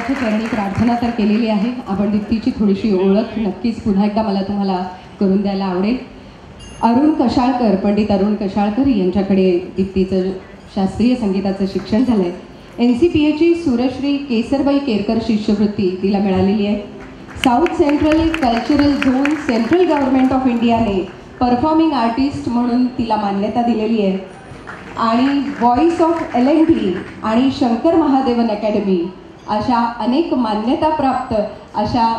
देवाच्या चरणी प्रार्थना तर केलेली आहे. आपण दीप्तीची थोडीशी ओळख नक्कीच पुन्हा एकदा मला तुम्हाला करून द्यायला आवडेल. अरुण कशाळकर, पंडित अरुण कशाळकर यांच्याकडे दीप्तीचं शास्त्रीय संगीताचं शिक्षण झालं आहे. NCPAची सुरश्री केसरबाई केरकर शिष्यवृत्ती तिला मिळालेली आहे. South central cultural zone central government of इंडियाने परफॉर्मिंग आर्टिस्ट म्हणून तिला मान्यता दिलेली आहे. आणि व्हॉइस ऑफ LNT आणि शंकर महादेवन अकॅडमी अशा अनेक मान्यताप्राप्त अशा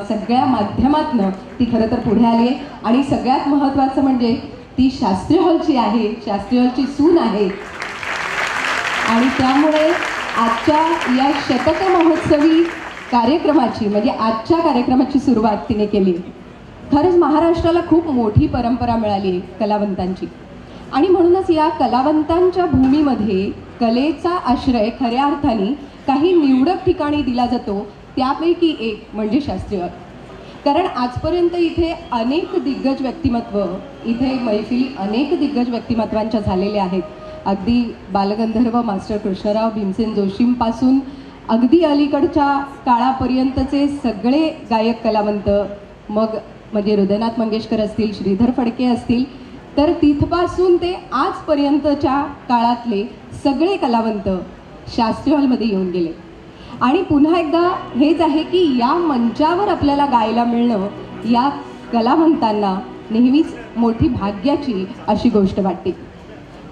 सगळ्या माध्यमातनं ती खरं तर पुढे आली आहे. आणि सगळ्यात महत्त्वाचं म्हणजे ती शास्त्रीय हॉलची आहे, शास्त्रीय हॉलची सून आहे. आणि त्यामुळे आजच्या या शतक महोत्सवी कार्यक्रमाची म्हणजे आजच्या कार्यक्रमाची सुरुवात तिने केली. खरंच महाराष्ट्राला खूप मोठी परंपरा मिळाली आहे कलावंतांची. आणि म्हणूनच या कलावंतांच्या भूमीमध्ये कलेचा आश्रय खऱ्या अर्थाने काही निवडक ठिकाणी दिला जातो. त्यापैकी एक म्हणजे शास्त्रीय. कारण आजपर्यंत इथे अनेक दिग्गज व्यक्तिमत्व, इथे मैफिली अनेक दिग्गज व्यक्तिमत्वांच्या झालेल्या आहेत. अगदी बालगंधर्व मास्टर कृष्णराव भीमसेन जोशींपासून अगदी अलीकडच्या काळापर्यंतचे सगळे गायक कलावंत, मग म्हणजे हृदयनाथ मंगेशकर असतील, श्रीधर फडके असतील, तर तिथपासून ते आजपर्यंतच्या काळातले सगळे कलावंत शास्त्रीय हॉलमध्ये येऊन गेले. आणि पुन्हा एकदा हेच आहे की या मंचावर आपल्याला गायला मिळणं या कलावंतांना नेहमीच मोठी भाग्याची अशी गोष्ट वाटते.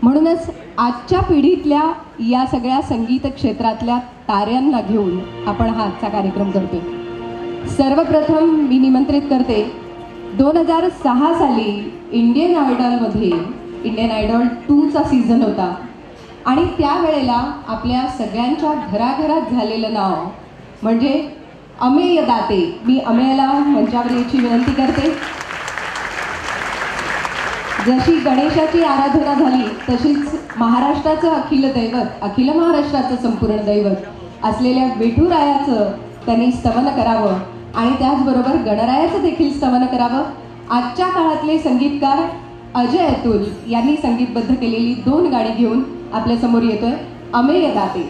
म्हणूनच आजच्या पिढीतल्या या सगळ्या संगीत क्षेत्रातल्या ताऱ्यांना घेऊन आपण हा आजचा कार्यक्रम करतो. सर्वप्रथम मी निमंत्रित करते 2006 साली इंडियन आयडॉलमध्ये इंडियन आयडॉल 2चा सीझन होता. आणि त्यावेळेला आपल्या सगळ्यांच्या घराघरात झालेलं नाव म्हणजे अमेय दाते. मी अमेयला मंचावर यायची विनंती करते. जशी गणेशाची आराधना झाली तशीच महाराष्ट्राचं अखिल दैवत, अखिल महाराष्ट्राचं संपूर्ण दैवत असलेल्या विठुरायाचं त्यांनी स्तवन करावं आणि त्याचबरोबर गणरायाचं देखील स्तवन करावं. आजच्या काळातले संगीतकार अजय अतुल यांनी संगीतबद्ध केलेली 2 गाणी घेऊन आपल्यासमोर येतोय अमेय दाते.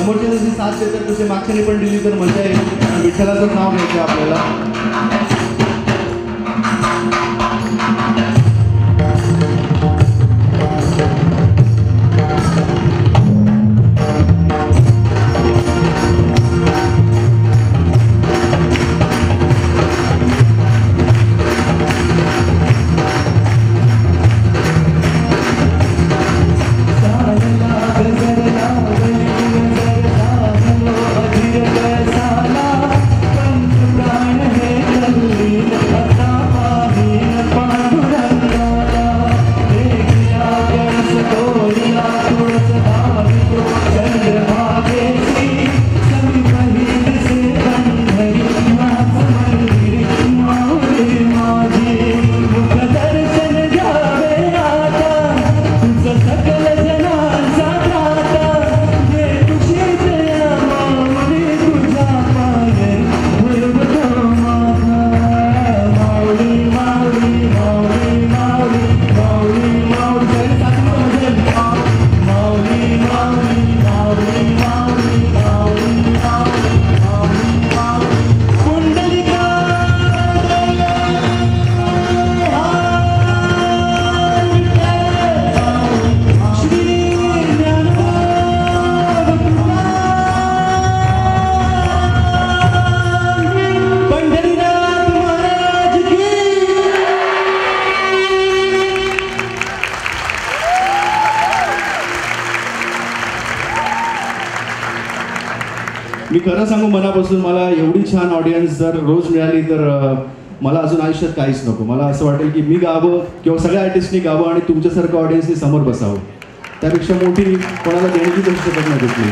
समोरचे जसे साथ देतात तसे मागच्याने पण दिली तर मजा येईल. विठ्ठलाचं नाव घ्यायचं आपल्याला. मी खरं सांगू मनापासून, मला एवढी छान ऑडियन्स जर रोज मिळाली तर मला अजून आयुष्यात काहीच नको. मला असं वाटेल की मी गावं किंवा सगळ्या आर्टिस्टनी गावं आणि तुमच्यासारखं ऑडियन्सनी समोर बसावं. त्यापेक्षा मोठी कोणाला देणगी करू शकत नाही कुठली.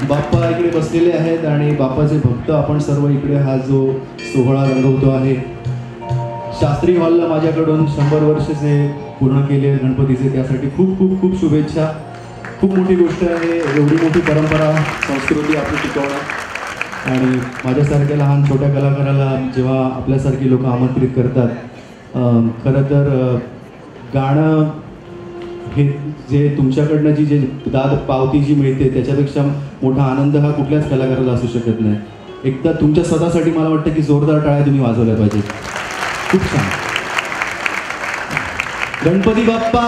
बाप्पा इकडे बसलेले आहेत आणि बाप्पाचे भक्त आपण सर्व इकडे हा जो सोहळा रंगवतो आहे. शास्त्री हॉलला माझ्याकडून 100 वर्षाचे पूर्ण केले गणपतीचे, त्यासाठी खूप खूप खूप शुभेच्छा. खूप मोठी गोष्ट आहे एवढी मोठी परंपरा संस्कृती आपली टिकवणं. आणि माझ्यासारख्या लहान छोट्या कलाकाराला जेव्हा आपल्यासारखी लोक आमंत्रित करतात, खरं तर गाणं हे जे तुमच्याकडनं जी दाद पावती जी मिळते त्याच्यापेक्षा मोठा आनंद हा कुठल्याच कलाकाराला असू शकत नाही. एकदा तुमच्या स्वतःसाठी मला वाटतं की जोरदार टाळ्या तुम्ही वाजवल्या पाहिजेत. खूप छान. गणपती बाप्पा.